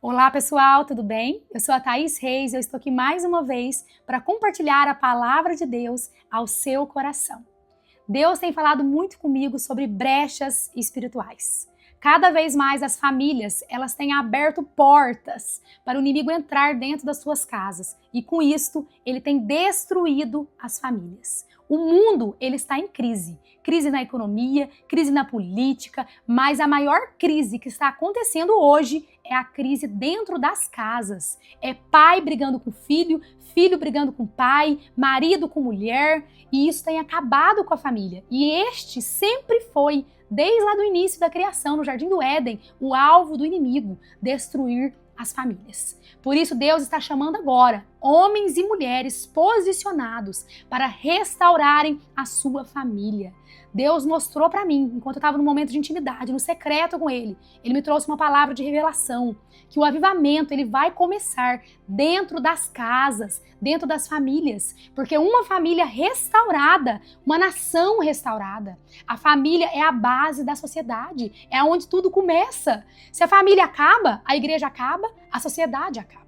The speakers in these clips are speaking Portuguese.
Olá pessoal, tudo bem? Eu sou a Thaís Reis e eu estou aqui mais uma vez para compartilhar a palavra de Deus ao seu coração. Deus tem falado muito comigo sobre brechas espirituais. Cada vez mais as famílias, elas têm aberto portas para o inimigo entrar dentro das suas casas e com isto ele tem destruído as famílias. O mundo, ele está em crise. Crise na economia, crise na política, mas a maior crise que está acontecendo hoje é a crise dentro das casas. É pai brigando com filho, filho brigando com pai, marido com mulher, e isso tem acabado com a família. E este sempre foi, desde lá do início da criação, no Jardim do Éden, o alvo do inimigo, destruir as famílias. Por isso Deus está chamando agora homens e mulheres posicionados para restaurarem a sua família. Deus mostrou para mim, enquanto eu estava no momento de intimidade, no secreto com Ele, Ele me trouxe uma palavra de revelação, que o avivamento ele vai começar dentro das casas, dentro das famílias, porque uma família restaurada, uma nação restaurada, a família é a base da sociedade, é onde tudo começa. Se a família acaba, a igreja acaba, a sociedade acaba.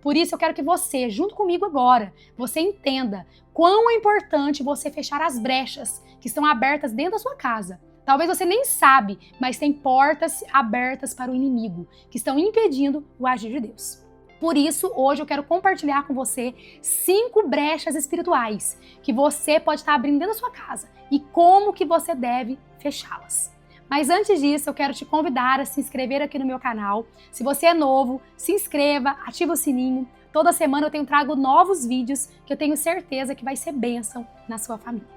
Por isso eu quero que você, junto comigo agora, você entenda quão é importante você fechar as brechas que estão abertas dentro da sua casa. Talvez você nem sabe, mas tem portas abertas para o inimigo, que estão impedindo o agir de Deus. Por isso, hoje eu quero compartilhar com você 5 brechas espirituais que você pode estar abrindo dentro da sua casa e como que você deve fechá-las. Mas antes disso, eu quero te convidar a se inscrever aqui no meu canal. Se você é novo, se inscreva, ativa o sininho. Toda semana eu trago novos vídeos que eu tenho certeza que vai ser bênção na sua família.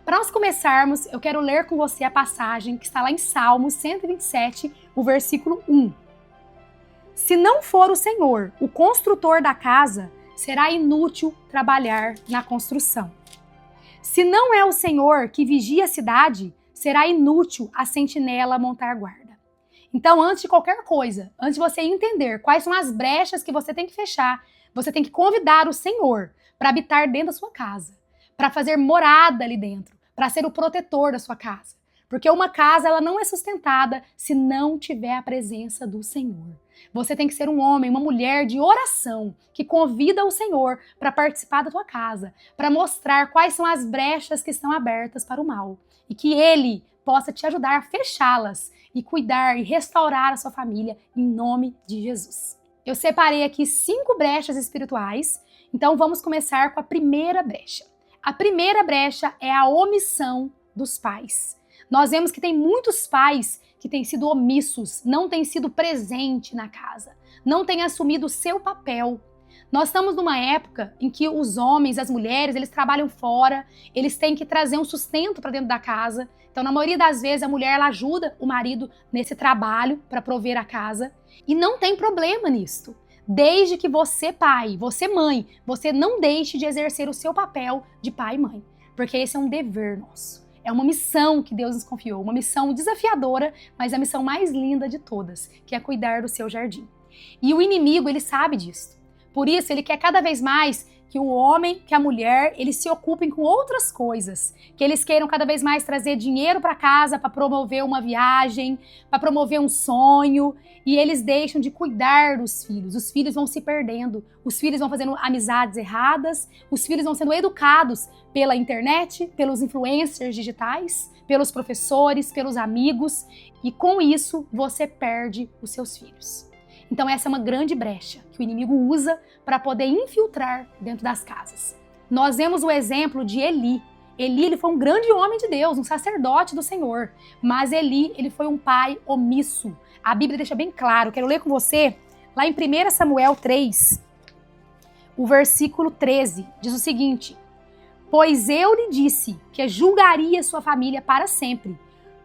Para nós começarmos, eu quero ler com você a passagem que está lá em Salmos 127, o versículo 1. Se não for o Senhor, o construtor da casa, será inútil trabalhar na construção. Se não é o Senhor que vigia a cidade, será inútil a sentinela montar guarda. Então, antes de qualquer coisa, antes de você entender quais são as brechas que você tem que fechar, você tem que convidar o Senhor para habitar dentro da sua casa, para fazer morada ali dentro, para ser o protetor da sua casa. Porque uma casa ela não é sustentada se não tiver a presença do Senhor. Você tem que ser um homem, uma mulher de oração que convida o Senhor para participar da tua casa, para mostrar quais são as brechas que estão abertas para o mal e que Ele possa te ajudar a fechá-las e cuidar e restaurar a sua família em nome de Jesus. Eu separei aqui 5 brechas espirituais, então vamos começar com a primeira brecha. A primeira brecha é a omissão dos pais. Nós vemos que tem muitos pais que têm sido omissos, não têm sido presentes na casa, não têm assumido o seu papel. Nós estamos numa época em que os homens, as mulheres, eles trabalham fora, eles têm que trazer um sustento para dentro da casa. Então, na maioria das vezes, a mulher ela ajuda o marido nesse trabalho para prover a casa. E não tem problema nisto. Desde que você, pai, você, mãe, você não deixe de exercer o seu papel de pai e mãe. Porque esse é um dever nosso. É uma missão que Deus nos confiou, uma missão desafiadora, mas a missão mais linda de todas, que é cuidar do seu jardim. E o inimigo, ele sabe disso. Por isso, ele quer cada vez mais que o homem, que a mulher, eles se ocupem com outras coisas, que eles queiram cada vez mais trazer dinheiro para casa para promover uma viagem, para promover um sonho, e eles deixam de cuidar dos filhos. Os filhos vão se perdendo, os filhos vão fazendo amizades erradas, os filhos vão sendo educados pela internet, pelos influencers digitais, pelos professores, pelos amigos, e com isso você perde os seus filhos. Então essa é uma grande brecha que o inimigo usa para poder infiltrar dentro das casas. Nós vemos o exemplo de Eli. Eli ele foi um grande homem de Deus, um sacerdote do Senhor. Mas Eli ele foi um pai omisso. A Bíblia deixa bem claro, quero ler com você, lá em 1 Samuel 3, o versículo 13, diz o seguinte: Pois eu lhe disse que julgaria sua família para sempre,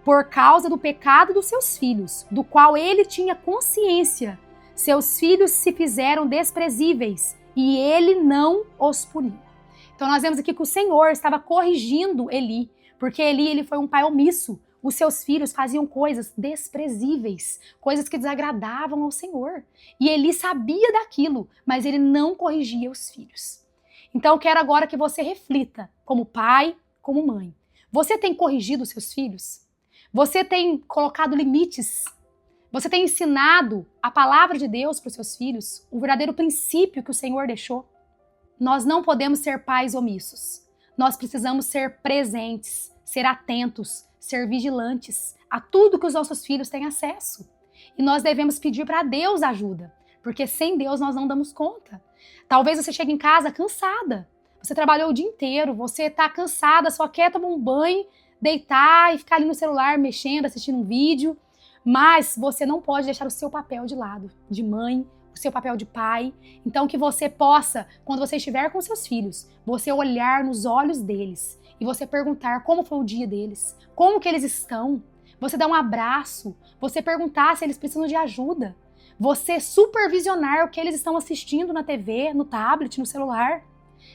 por causa do pecado dos seus filhos, do qual ele tinha consciência. Seus filhos se fizeram desprezíveis e ele não os puniu. Então nós vemos aqui que o Senhor estava corrigindo Eli, porque Eli ele foi um pai omisso. Os seus filhos faziam coisas desprezíveis, coisas que desagradavam ao Senhor. E Eli sabia daquilo, mas ele não corrigia os filhos. Então eu quero agora que você reflita, como pai, como mãe. Você tem corrigido os seus filhos? Você tem colocado limites? Você tem ensinado a palavra de Deus para os seus filhos, o verdadeiro princípio que o Senhor deixou? Nós não podemos ser pais omissos. Nós precisamos ser presentes, ser atentos, ser vigilantes a tudo que os nossos filhos têm acesso. E nós devemos pedir para Deus ajuda, porque sem Deus nós não damos conta. Talvez você chegue em casa cansada, você trabalhou o dia inteiro, você está cansada, só quer tomar um banho, deitar e ficar ali no celular mexendo, assistindo um vídeo, mas você não pode deixar o seu papel de lado, de mãe, o seu papel de pai. Então que você possa, quando você estiver com seus filhos, você olhar nos olhos deles e você perguntar como foi o dia deles, como que eles estão, você dar um abraço, você perguntar se eles precisam de ajuda, você supervisionar o que eles estão assistindo na TV, no tablet, no celular.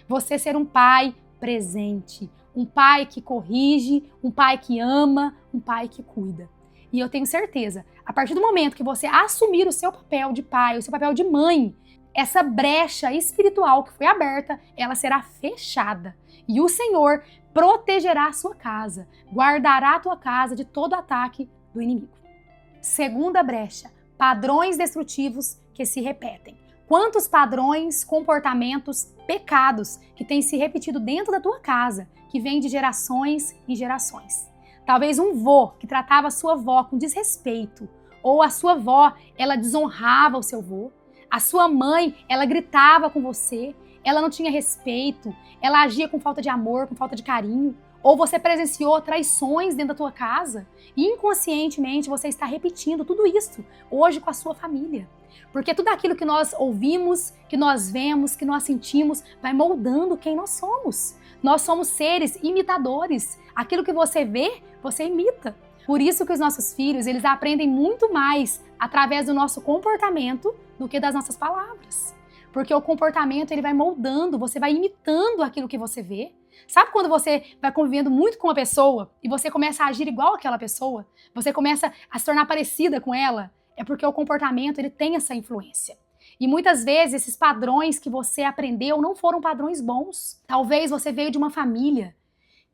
Você ser um pai presente, um pai que corrige, um pai que ama, um pai que cuida. E eu tenho certeza, a partir do momento que você assumir o seu papel de pai, o seu papel de mãe, essa brecha espiritual que foi aberta, ela será fechada. E o Senhor protegerá a sua casa, guardará a tua casa de todo ataque do inimigo. Segunda brecha, padrões destrutivos que se repetem. Quantos padrões, comportamentos, pecados que têm se repetido dentro da tua casa, que vem de gerações em gerações. Talvez um vô que tratava a sua avó com desrespeito, ou a sua avó, ela desonrava o seu vô, a sua mãe, ela gritava com você, ela não tinha respeito, ela agia com falta de amor, com falta de carinho, ou você presenciou traições dentro da tua casa e inconscientemente você está repetindo tudo isso hoje com a sua família. Porque tudo aquilo que nós ouvimos, que nós vemos, que nós sentimos, vai moldando quem nós somos. Nós somos seres imitadores. Aquilo que você vê, você imita. Por isso que os nossos filhos, eles aprendem muito mais através do nosso comportamento do que das nossas palavras. Porque o comportamento, ele vai moldando, você vai imitando aquilo que você vê. Sabe quando você vai convivendo muito com uma pessoa e você começa a agir igual àquela pessoa? Você começa a se tornar parecida com ela? É porque o comportamento, ele tem essa influência. E muitas vezes esses padrões que você aprendeu não foram padrões bons. Talvez você veio de uma família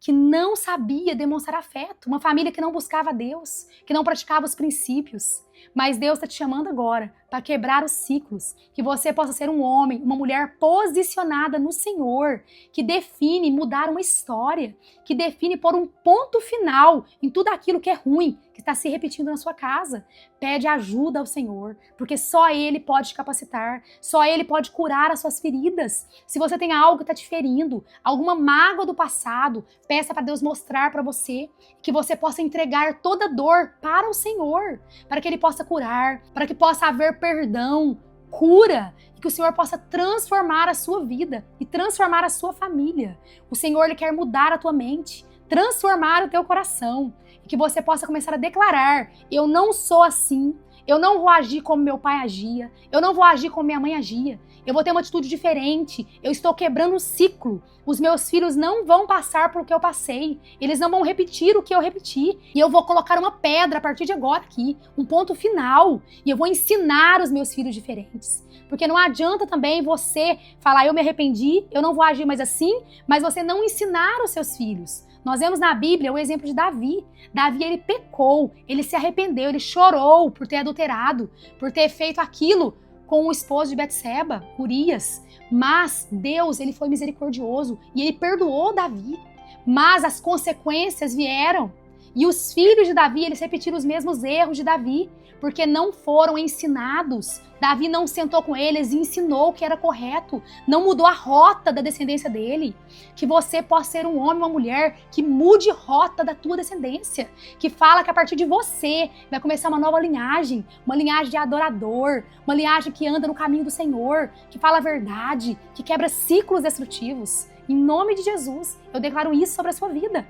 que não sabia demonstrar afeto, uma família que não buscava Deus, que não praticava os princípios. Mas Deus está te chamando agora para quebrar os ciclos, que você possa ser um homem, uma mulher posicionada no Senhor, que define mudar uma história, que define pôr um ponto final em tudo aquilo que é ruim, que está se repetindo na sua casa. Pede ajuda ao Senhor, porque só Ele pode te capacitar, só Ele pode curar as suas feridas. Se você tem algo que está te ferindo, alguma mágoa do passado, peça para Deus mostrar para você, que você possa entregar toda dor para o Senhor, para que Ele possa curar, para que possa haver perdão, cura, e que o Senhor possa transformar a sua vida e transformar a sua família. O Senhor, Ele quer mudar a tua mente, transformar o teu coração, e que você possa começar a declarar: eu não sou assim, eu não vou agir como meu pai agia, eu não vou agir como minha mãe agia, eu vou ter uma atitude diferente, eu estou quebrando o ciclo, os meus filhos não vão passar por o que eu passei, eles não vão repetir o que eu repeti, e eu vou colocar uma pedra a partir de agora aqui, um ponto final, e eu vou ensinar os meus filhos diferentes. Porque não adianta também você falar: eu me arrependi, eu não vou agir mais assim, mas você não ensinar os seus filhos. Nós vemos na Bíblia o exemplo de Davi. Davi, ele pecou, ele se arrependeu, ele chorou por ter adulterado, por ter feito aquilo com o esposo de Betseba, Urias. Mas Deus, ele foi misericordioso e ele perdoou Davi. Mas as consequências vieram. E os filhos de Davi, eles repetiram os mesmos erros de Davi, porque não foram ensinados. Davi não sentou com eles e ensinou o que era correto, não mudou a rota da descendência dele. Que você possa ser um homem ou uma mulher que mude rota da tua descendência, que fala que a partir de você vai começar uma nova linhagem, uma linhagem de adorador, uma linhagem que anda no caminho do Senhor, que fala a verdade, que quebra ciclos destrutivos. Em nome de Jesus, eu declaro isso sobre a sua vida.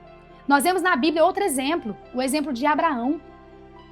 Nós vemos na Bíblia outro exemplo, o exemplo de Abraão.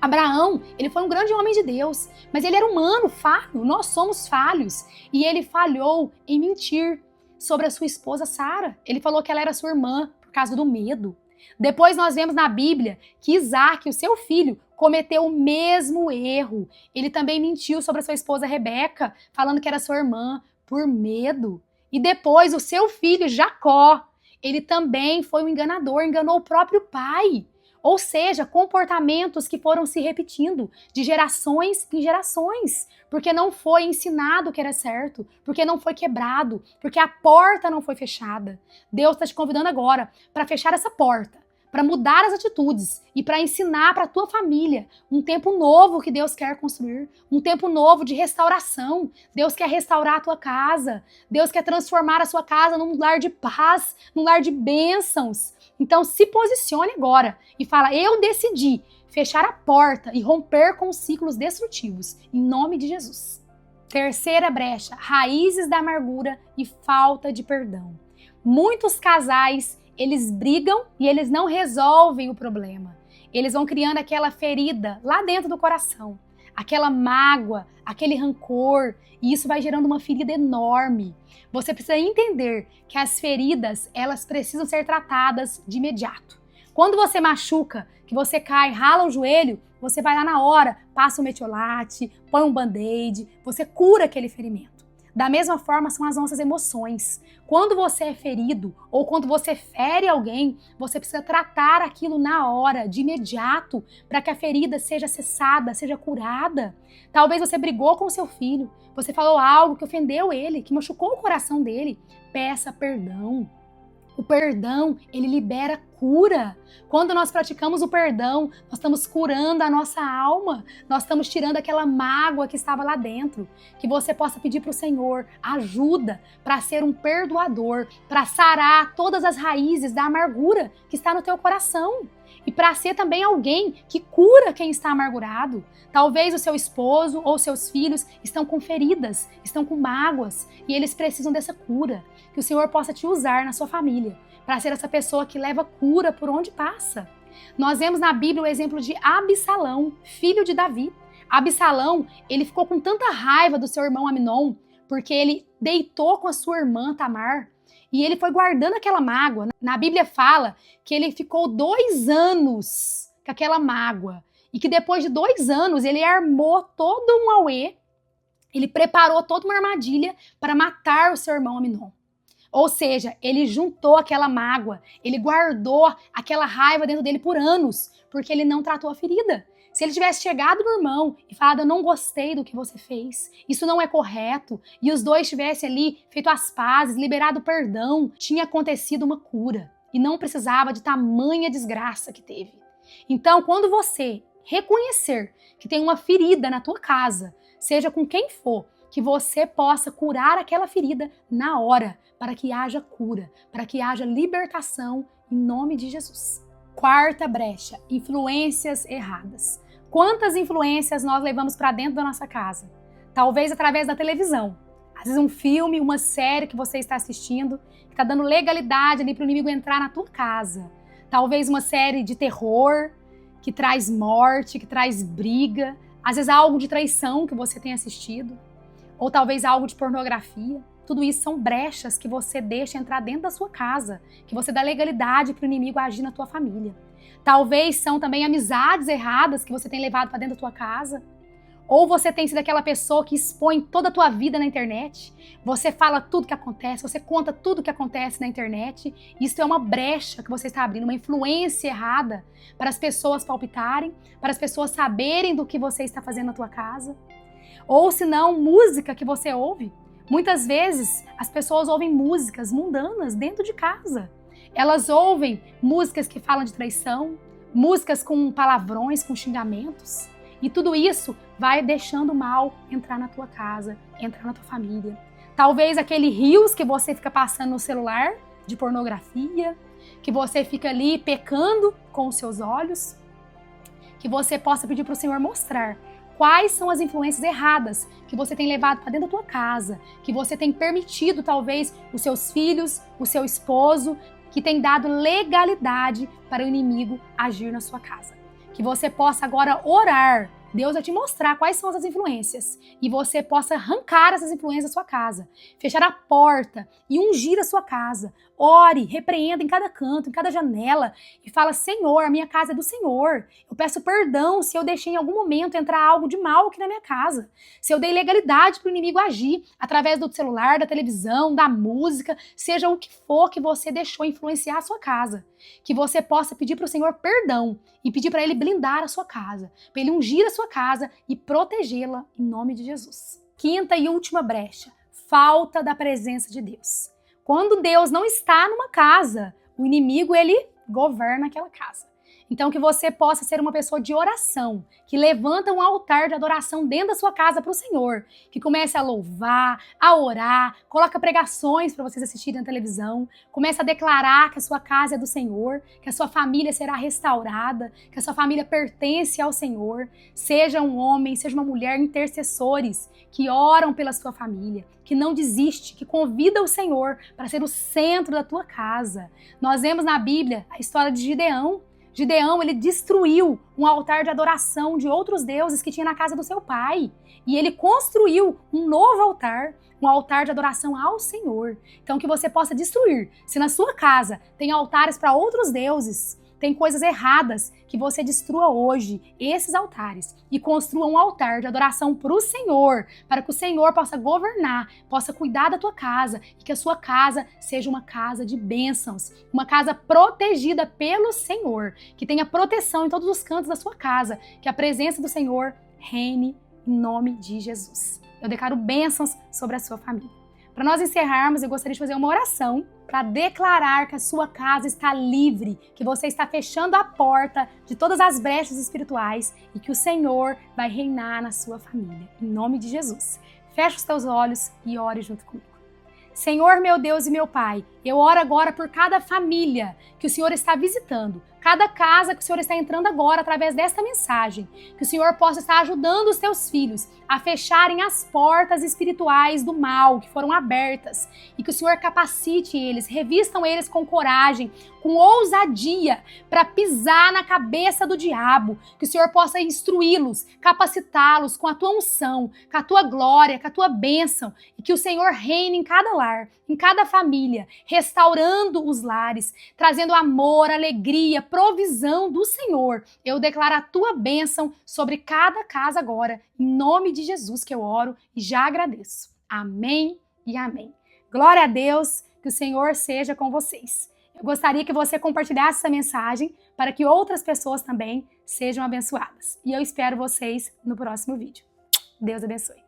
Abraão, ele foi um grande homem de Deus, mas ele era humano, falho, nós somos falhos. E ele falhou em mentir sobre a sua esposa Sara. Ele falou que ela era sua irmã por causa do medo. Depois nós vemos na Bíblia que Isaac, o seu filho, cometeu o mesmo erro. Ele também mentiu sobre a sua esposa Rebeca, falando que era sua irmã por medo. E depois o seu filho Jacó, ele também foi um enganador, enganou o próprio pai. Ou seja, comportamentos que foram se repetindo de gerações em gerações, porque não foi ensinado que era certo, porque não foi quebrado, porque a porta não foi fechada. Deus está te convidando agora para fechar essa porta, para mudar as atitudes e para ensinar para a tua família um tempo novo que Deus quer construir, um tempo novo de restauração. Deus quer restaurar a tua casa, Deus quer transformar a sua casa num lar de paz, num lar de bênçãos. Então se posicione agora e fala: eu decidi fechar a porta e romper com os ciclos destrutivos, em nome de Jesus. Terceira brecha: raízes da amargura e falta de perdão. Muitos casais, eles brigam e eles não resolvem o problema. Eles vão criando aquela ferida lá dentro do coração, aquela mágoa, aquele rancor, e isso vai gerando uma ferida enorme. Você precisa entender que as feridas, elas precisam ser tratadas de imediato. Quando você machuca, que você cai, rala o joelho, você vai lá na hora, passa um metiolate, põe um band-aid, você cura aquele ferimento. Da mesma forma são as nossas emoções. Quando você é ferido ou quando você fere alguém, você precisa tratar aquilo na hora, de imediato, para que a ferida seja cessada, seja curada. Talvez você brigou com seu filho, você falou algo que ofendeu ele, que machucou o coração dele. Peça perdão. O perdão, ele libera cura. Quando nós praticamos o perdão, nós estamos curando a nossa alma, nós estamos tirando aquela mágoa que estava lá dentro. Que você possa pedir para o Senhor ajuda para ser um perdoador, para sarar todas as raízes da amargura que está no teu coração. E para ser também alguém que cura quem está amargurado. Talvez o seu esposo ou seus filhos estão com feridas, estão com mágoas e eles precisam dessa cura. Que o Senhor possa te usar na sua família para ser essa pessoa que leva cura por onde passa. Nós vemos na Bíblia o exemplo de Absalão, filho de Davi. Absalão, ele ficou com tanta raiva do seu irmão Amnon, porque ele deitou com a sua irmã Tamar. E ele foi guardando aquela mágoa. Na Bíblia fala que ele ficou 2 anos com aquela mágoa. E que depois de 2 anos ele armou todo um auê, ele preparou toda uma armadilha para matar o seu irmão Amnon. Ou seja, ele juntou aquela mágoa, ele guardou aquela raiva dentro dele por anos, porque ele não tratou a ferida. Se ele tivesse chegado no irmão e falado: eu não gostei do que você fez, isso não é correto, e os dois tivessem ali feito as pazes, liberado perdão, tinha acontecido uma cura e não precisava de tamanha desgraça que teve. Então, quando você reconhecer que tem uma ferida na tua casa, seja com quem for, que você possa curar aquela ferida na hora, para que haja cura, para que haja libertação em nome de Jesus. Quarta brecha: influências erradas. Quantas influências nós levamos para dentro da nossa casa? Talvez através da televisão. Às vezes um filme, uma série que você está assistindo, que está dando legalidade ali para o inimigo entrar na tua casa. Talvez uma série de terror, que traz morte, que traz briga. Às vezes algo de traição que você tem assistido. Ou talvez algo de pornografia. Tudo isso são brechas que você deixa entrar dentro da sua casa, que você dá legalidade para o inimigo agir na tua família. Talvez são também amizades erradas que você tem levado para dentro da tua casa. Ou você tem sido aquela pessoa que expõe toda a tua vida na internet. Você fala tudo que acontece, você conta tudo que acontece na internet. Isso é uma brecha que você está abrindo, uma influência errada para as pessoas palpitarem, para as pessoas saberem do que você está fazendo na tua casa. Ou se não, música que você ouve. Muitas vezes as pessoas ouvem músicas mundanas dentro de casa. Elas ouvem músicas que falam de traição, músicas com palavrões, com xingamentos. E tudo isso vai deixando o mal entrar na tua casa, entrar na tua família. Talvez aquele rios que você fica passando no celular, de pornografia, que você fica ali pecando com os seus olhos, que você possa pedir para o Senhor mostrar quais são as influências erradas que você tem levado para dentro da tua casa, que você tem permitido talvez os seus filhos, o seu esposo, que tem dado legalidade para o inimigo agir na sua casa. Que você possa agora orar, Deus vai te mostrar quais são essas influências e você possa arrancar essas influências da sua casa, fechar a porta e ungir a sua casa, ore, repreenda em cada canto, em cada janela e fala: Senhor, a minha casa é do Senhor. Eu peço perdão se eu deixei em algum momento entrar algo de mal aqui na minha casa. Se eu dei legalidade para o inimigo agir através do celular, da televisão, da música, seja o que for que você deixou influenciar a sua casa. Que você possa pedir para o Senhor perdão e pedir para Ele blindar a sua casa, para Ele ungir a sua casa e protegê-la em nome de Jesus. Quinta e última brecha: falta da presença de Deus. Quando Deus não está numa casa, o inimigo ele governa aquela casa. Então que você possa ser uma pessoa de oração, que levanta um altar de adoração dentro da sua casa para o Senhor, que comece a louvar, a orar, coloca pregações para vocês assistirem na televisão, comece a declarar que a sua casa é do Senhor, que a sua família será restaurada, que a sua família pertence ao Senhor. Seja um homem, seja uma mulher, intercessores que oram pela sua família, que não desiste, que convida o Senhor para ser o centro da tua casa. Nós vemos na Bíblia a história de Gideão. Gideão, ele destruiu um altar de adoração de outros deuses que tinha na casa do seu pai. E ele construiu um novo altar, um altar de adoração ao Senhor. Então que você possa destruir. Se na sua casa tem altares para outros deuses, tem coisas erradas, que você destrua hoje esses altares e construa um altar de adoração para o Senhor, para que o Senhor possa governar, possa cuidar da tua casa e que a sua casa seja uma casa de bênçãos, uma casa protegida pelo Senhor, que tenha proteção em todos os cantos da sua casa, que a presença do Senhor reine em nome de Jesus. Eu declaro bênçãos sobre a sua família. Para nós encerrarmos, eu gostaria de fazer uma oração para declarar que a sua casa está livre, que você está fechando a porta de todas as brechas espirituais e que o Senhor vai reinar na sua família. Em nome de Jesus. Feche os teus olhos e ore junto comigo. Senhor, meu Deus e meu Pai, eu oro agora por cada família que o Senhor está visitando, cada casa que o Senhor está entrando agora através desta mensagem, que o Senhor possa estar ajudando os teus filhos a fecharem as portas espirituais do mal que foram abertas e que o Senhor capacite eles, revistam eles com coragem, com ousadia para pisar na cabeça do diabo, que o Senhor possa instruí-los, capacitá-los com a tua unção, com a tua glória, com a tua bênção e que o Senhor reine em cada lar, em cada família, restaurando os lares, trazendo amor, alegria, provisão do Senhor. Eu declaro a tua bênção sobre cada casa agora, em nome de Jesus que eu oro e já agradeço. Amém e amém. Glória a Deus, que o Senhor seja com vocês. Eu gostaria que você compartilhasse essa mensagem para que outras pessoas também sejam abençoadas. E eu espero vocês no próximo vídeo. Deus abençoe.